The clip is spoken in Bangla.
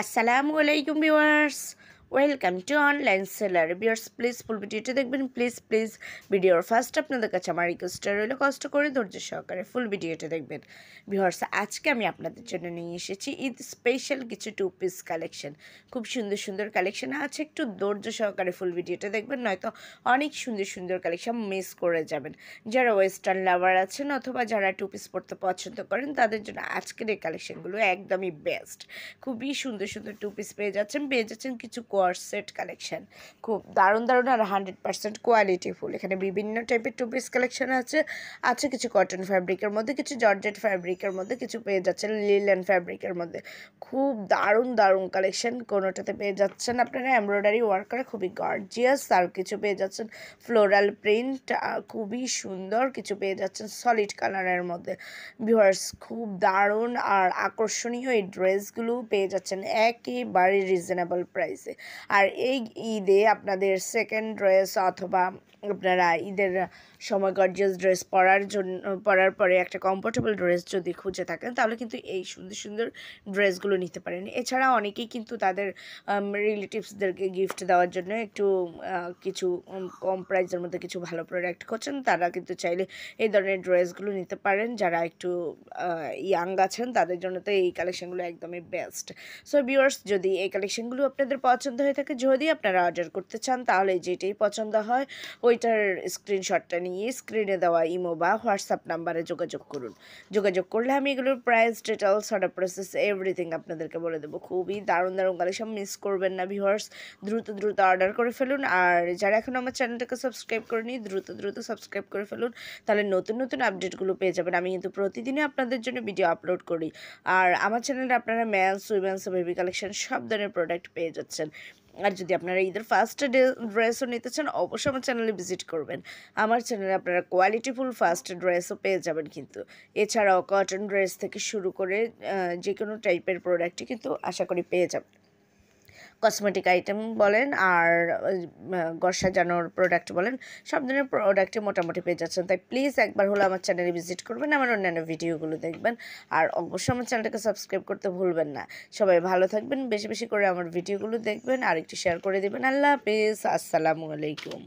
আসসালামু আলাইকুম viewers, welcome to online seller. Viewers please ফুল ভিডিওটি দেখবেন, প্লিজ ভিডিওর ফার্স্ট আপনাদের কাছে আমার রিকোয়েস্টটা রইল, কষ্ট করে ধৈর্য সহকারে ফুল ভিডিওটি দেখবেন। ভিউয়ার্স আজকে আমি আপনাদের জন্য নিয়ে এসেছি ঈদ স্পেশাল কিছু টু পিস কালেকশন। খুব সুন্দর সুন্দর কালেকশন আছে, একটু ধৈর্য সহকারে ফুল ভিডিওটা দেখবেন, নয়তো অনেক সুন্দর সুন্দর কালেকশন মিস করে যাবেন। যারা ওয়েস্টার্ন লাভার আছেন অথবা যারা টু পিস পরতে পছন্দ করেন তাদের জন্য আজকের এই কালেকশনগুলো একদমই বেস্ট। খুবই সুন্দর সুন্দর টু পিস পেয়ে যাচ্ছেন কিছু কোয়ার সেট কালেকশন, খুব দারুণ দারুণ আর 100% কোয়ালিটিফুল। এখানে বিভিন্ন টাইপের টু পিস কালেকশন আছে কিছু কটন ফ্যাব্রিকের মধ্যে, কিছু জর্জেট ফ্যাব্রিকের মধ্যে, কিছু পেয়ে যাচ্ছেন লিলেন ফ্যাব্রিকের মধ্যে। খুব দারুণ দারুণ কালেকশন। কোনোটাতে পেয়ে যাচ্ছেন আপনারা এমব্রয়ডারি ওয়ার্ক করে খুবই গর্জিয়াস, আর কিছু পেয়ে যাচ্ছেন ফ্লোরাল প্রিন্ট, খুবই সুন্দর। কিছু পেয়ে যাচ্ছেন সলিড কালারের মধ্যে। ভিউয়ার্স খুব দারুণ আর আকর্ষণীয় এই ড্রেসগুলো পেয়ে যাচ্ছেন একেবারে রিজনেবল প্রাইসে। আর এই ঈদে আপনাদের সেকেন্ড ড্রেস অথবা আপনারা ঈদের সময় গর্জিয়াস ড্রেস পরার পরে একটা কমফোর্টেবল ড্রেস যদি খুঁজে থাকেন তাহলে কিন্তু এই সুন্দর সুন্দর ড্রেসগুলো নিতে পারেন। এছাড়া অনেকেই কিন্তু তাদের রিলেটিভসদেরকে গিফট দেওয়ার জন্য একটু কিছু কম প্রাইসের মধ্যে কিছু ভালো প্রোডাক্ট খুঁজছেন, তারা কিন্তু চাইলে এই ধরনের ড্রেসগুলো নিতে পারেন। যারা একটু ইয়াং আছেন তাদের জন্য তো এই কালেকশনগুলো একদমই বেস্ট। সো ভিউয়ার্স যদি এই কালেকশনগুলো আপনাদের পছন্দ হয়ে থাকে, যদি আপনারা অর্ডার করতে চান তাহলে যেটাই পছন্দ হয় ওইটার স্ক্রিনশটটা নিয়ে স্ক্রিনে দেওয়া ইমো বা হোয়াটসঅ্যাপ নাম্বারে যোগাযোগ করুন। যোগাযোগ করলে আমি এগুলোর price, details, order process everything আপনাদেরকে বলে দেবো। খুবই দারুণ দারুণ কালেকশন, মিস করবেন না ভিউয়ার্স। দ্রুত অর্ডার করে ফেলুন। আর যারা এখন আমার চ্যানেলটাকে সাবস্ক্রাইব করেনি দ্রুত সাবস্ক্রাইব করে ফেলুন, তাহলে নতুন আপডেটগুলো পেয়ে যাবেন। আমি কিন্তু প্রতিদিনই আপনাদের জন্য ভিডিও আপলোড করি। আর আমার চ্যানেলে আপনারা মেন্স, উইমেন্স, বেবি কালেকশন সব ধরনের প্রোডাক্ট পেয়ে যাচ্ছেন। আর যদি আপনারা ঈদের ফার্স্ট ড্রেসও নিতে চান অবশ্যই আমার চ্যানেলে ভিজিট করবেন। আমার চ্যানেলে আপনারা কোয়ালিটিফুল ফার্স্ট ড্রেসও পেয়ে যাবেন কিন্তু। এছাড়াও কটন ড্রেস থেকে শুরু করে যে কোনো টাইপের প্রোডাক্টই কিন্তু আশা করি পেয়ে যাবেন। কসমেটিক আইটেম বলেন আর ঘর সাজানোর প্রোডাক্ট বলেন, সব ধরনের প্রোডাক্টে মোটামুটি পেয়ে যাচ্ছেন। তাই প্লিজ একবার হলো আমার চ্যানেলে ভিজিট করবেন, আমার অন্যান্য ভিডিওগুলো দেখবেন। আর অবশ্যই আমার চ্যানেলটাকে সাবস্ক্রাইব করতে ভুলবেন না। সবাই ভালো থাকবেন, বেশি বেশি করে আমার ভিডিওগুলো দেখবেন আর একটু শেয়ার করে দেবেন। আল্লাহ হাফেজ, আসসালামু আলাইকুম।